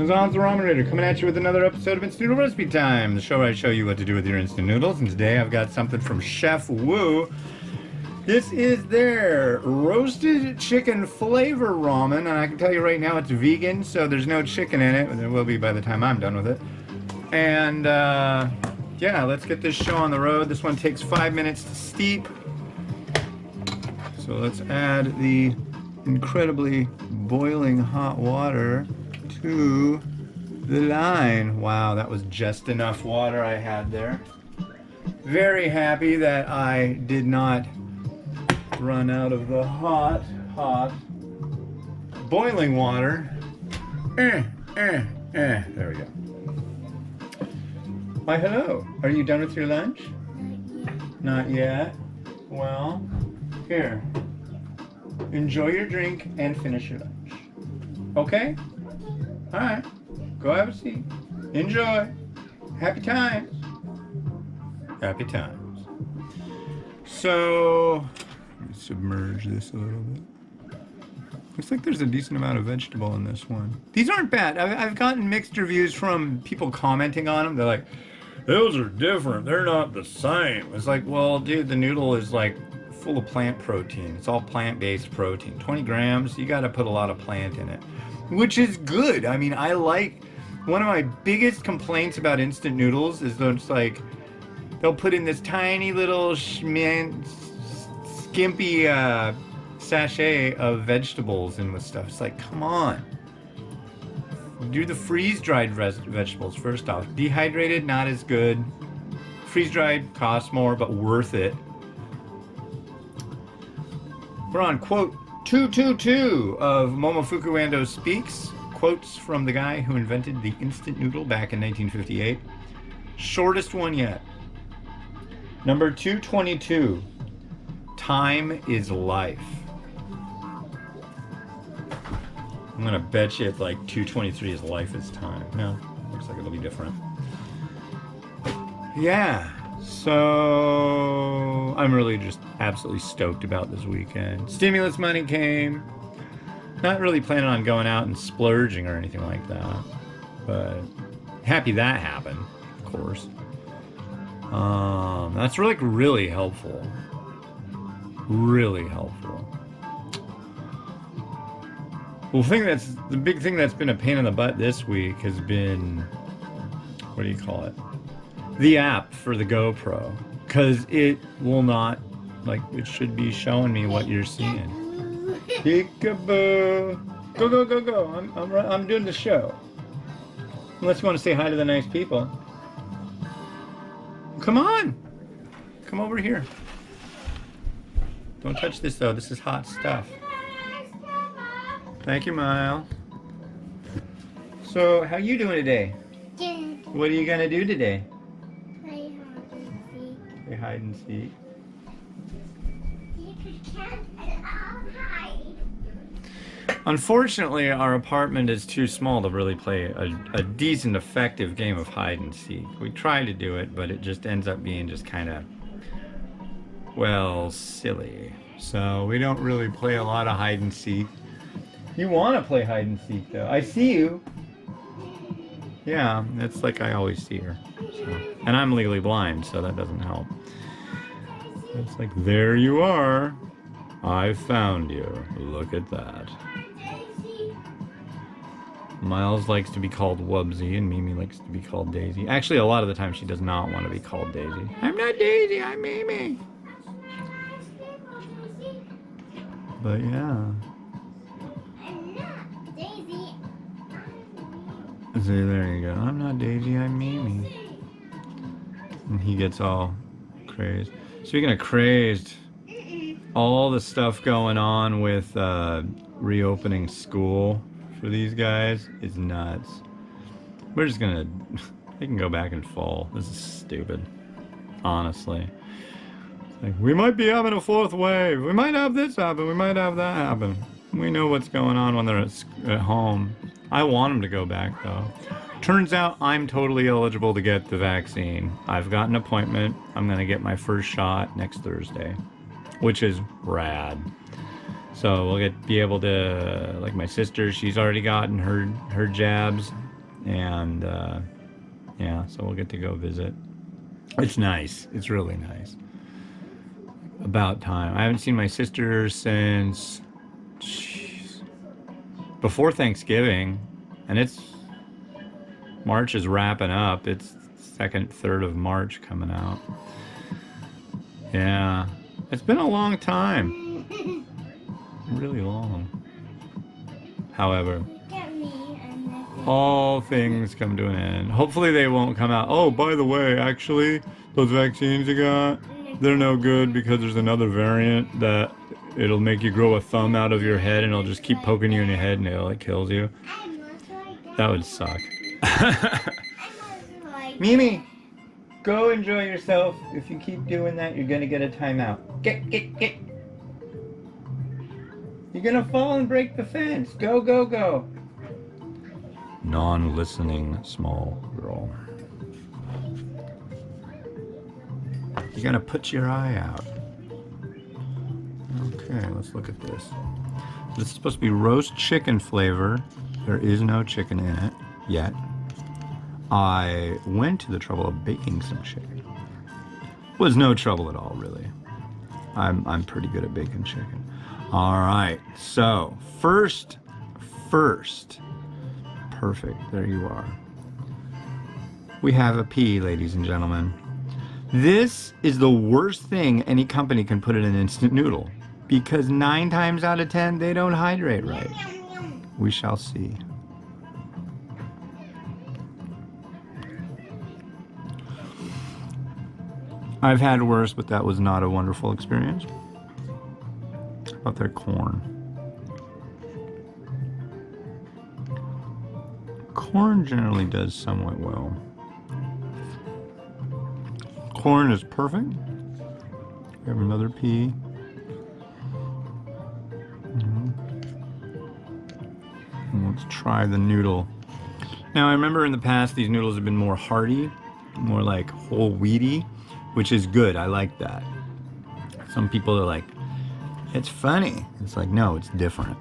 Gonzalez the Ramen Raider coming at you with another episode of Instant Noodle Recipe Time, the show where I show you what to do with your instant noodles. And today I've got something from Chef Wu. This is their roasted chicken flavor ramen, and I can tell you right now it's vegan, so there's no chicken in it, and there will be by the time I'm done with it. And yeah, let's get this show on the road. This one takes 5 minutes to steep. So let's add the incredibly boiling hot water to the line. Wow, that was just enough water I had there. Very happy that I did not run out of the hot boiling water. There we go. Why, hello. Are you done with your lunch? Not yet. Well, here. Enjoy your drink and finish your lunch. Okay? Alright. Go have a seat. Enjoy. Happy times. Happy times. So, let me submerge this a little bit. Looks like there's a decent amount of vegetable in this one. These aren't bad. I've gotten mixed reviews from people commenting on them. They're like, those are different. They're not the same. It's like, well, dude, the noodle is like full of plant protein. It's all plant-based protein. 20 grams, you gotta put a lot of plant in it. Which is good. I mean, I like, one of my biggest complaints about instant noodles is that it's like, they'll put in this tiny little skimpy sachet of vegetables in with stuff. It's like, come on. Do the freeze-dried vegetables first off. Dehydrated, not as good. Freeze-dried costs more, but worth it. We're on quote 222 of Momofuku Ando Speaks. Quotes from the guy who invented the instant noodle back in 1958. Shortest one yet. Number 222. Time is life. I'm gonna bet you it's like 223 is life is time. No, looks like it'll be different. Yeah. So I'm really just absolutely stoked about this weekend. Stimulus money came. Not really planning on going out and splurging or anything like that, but happy that happened, of course. That's really helpful. Really helpful. Well, the big thing that's been a pain in the butt this week has been, what do you call it? The app for the GoPro, because it will not, like, it should be showing me what you're seeing. Peekaboo! Go, go, go, go! I'm doing the show. Unless you want to say hi to the nice people. Come on! Come over here. Don't touch this though. This is hot stuff. Thank you, Mile. So, how you doing today? Good. What are you gonna do today? Play hide and seek. Play hide and seek. You can't hide. Unfortunately, our apartment is too small to really play a decent, effective game of hide and seek. We try to do it, but it just ends up being just kind of, well, silly. So we don't really play a lot of hide and seek. You want to play hide and seek, though. I see you. Yeah, it's like I always see her. So. And I'm legally blind, so that doesn't help. It's like, there you are. I found you. Look at that. Miles likes to be called Wubsy, and Mimi likes to be called Daisy. Actually, a lot of the time she does not want to be called Daisy. I'm not Daisy, I'm Mimi. But yeah. I'm not Daisy. See, there you go. I'm not Daisy, I'm Mimi. And he gets all crazed. Speaking of crazed, all the stuff going on with reopening school for these guys is nuts. We're just gonna, they can go back in fall. This is stupid, honestly. It's like, we might be having a fourth wave. We might have this happen. We might have that happen. We know what's going on when they're at home. I want them to go back though. Turns out I'm totally eligible to get the vaccine. I've got an appointment. I'm gonna get my first shot next Thursday, which is rad. So we'll be able to, like my sister, she's already gotten her jabs. And yeah, so we'll get to go visit. It's nice. It's really nice. About time. I haven't seen my sister since, jeez, before Thanksgiving, and it's March is wrapping up. It's second, third of March coming out. Yeah, it's been a long time, really long. However, Get me and then all things come to an end. Hopefully, they won't come out. Oh, by the way, actually, those vaccines you got, they're no good because there's another variant that it'll make you grow a thumb out of your head and it'll just keep poking you in your head until it kills you. I must like That would suck. I must like Mimi, go enjoy yourself. If you keep doing that, you're gonna get a timeout. Get. You're gonna fall and break the fence. Go. Non-listening small girl. You're gonna put your eye out. Okay, let's look at this. This is supposed to be roast chicken flavor. There is no chicken in it yet. I went to the trouble of baking some chicken. Was no trouble at all, really. I'm pretty good at baking chicken. All right, so first, perfect, there you are. We have a pea, ladies and gentlemen. This is the worst thing any company can put in an instant noodle because 9 times out of 10, they don't hydrate right. We shall see. I've had worse, but that was not a wonderful experience. How about their corn? Corn generally does somewhat well. Corn is perfect. We have another pea. And let's try the noodle. Now, I remember in the past these noodles have been more hearty, more like whole wheaty, which is good. I like that. Some people are like, it's funny. It's like, no, it's different.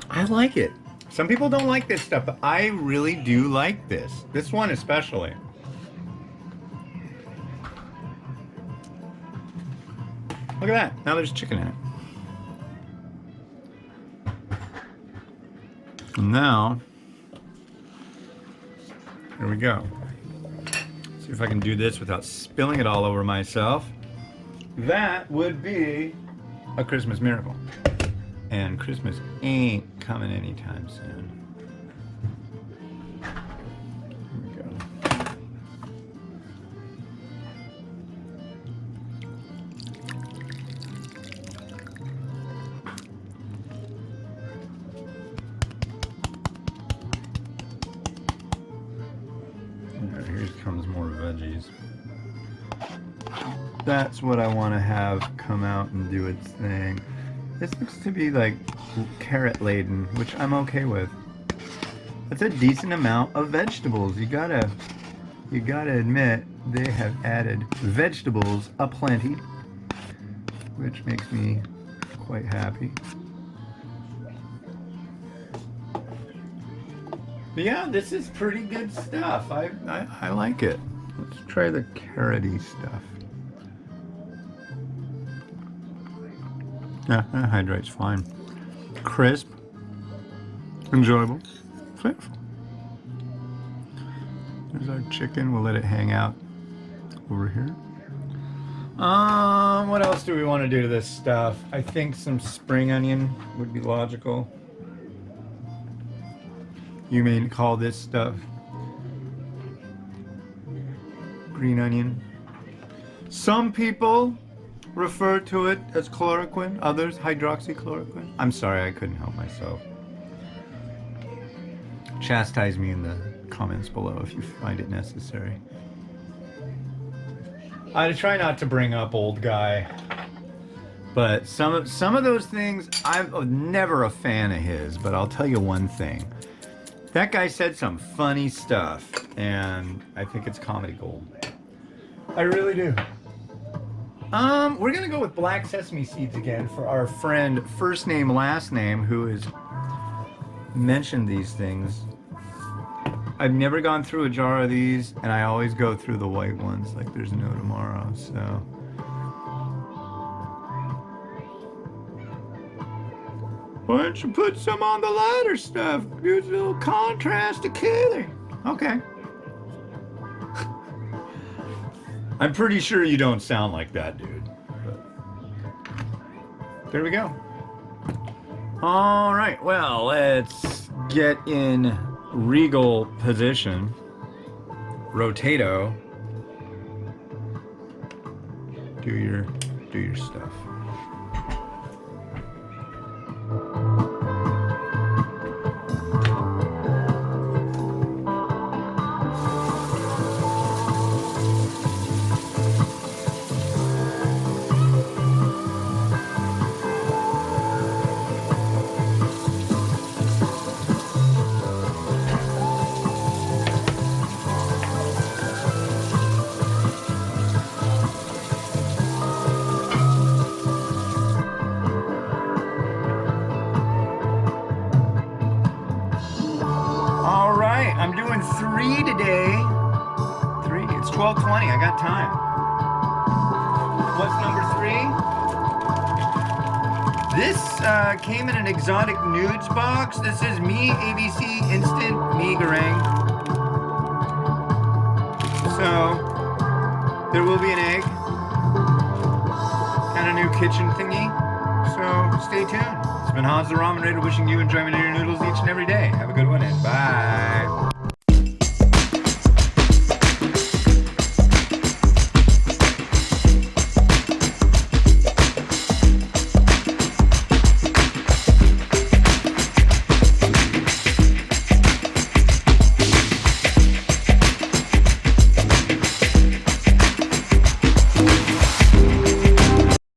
I like it. Some people don't like this stuff, but I really do like this. This one especially. Look at that. Now there's chicken in it. And now, here we go. See if I can do this without spilling it all over myself. That would be a Christmas miracle. And Christmas ain't coming anytime soon. Here we go. Here comes more veggies. That's what I want to have come out and do its thing. This looks to be like carrot laden, which I'm okay with. That's a decent amount of vegetables. You gotta admit they have added vegetables aplenty, which makes me quite happy. But yeah, this is pretty good stuff. I like it. Let's try the carroty stuff. Yeah, that hydrates fine. Crisp, enjoyable, flavorful. There's our chicken. We'll let it hang out over here. What else do we want to do to this stuff? I think some spring onion would be logical. You may call this stuff green onion. Some people refer to it as chloroquine, others hydroxychloroquine. I'm sorry, I couldn't help myself. Chastise me in the comments below if you find it necessary. I try not to bring up old guy, but some of those things, I'm never a fan of his, but I'll tell you one thing. That guy said some funny stuff, and I think it's comedy gold. I really do. We're gonna go with black sesame seeds again for our friend, first name, last name, who has mentioned these things. I've never gone through a jar of these, and I always go through the white ones like there's no tomorrow, so. Why don't you put some on the lighter stuff? Gives a little contrast to color. Okay. I'm pretty sure you don't sound like that, dude. But there we go. All right, well, let's get in regal position. Rotato. Do your stuff. I'm doing 3 today. 3. It's 12:20. I got time. What's number 3? This came in an exotic nudes box. This is me ABC instant mee goreng. So there will be an egg and a new kitchen thingy. So stay tuned. It's been Hans the Ramen Raider wishing you enjoyment in your noodles each and every day. Have a good one and bye.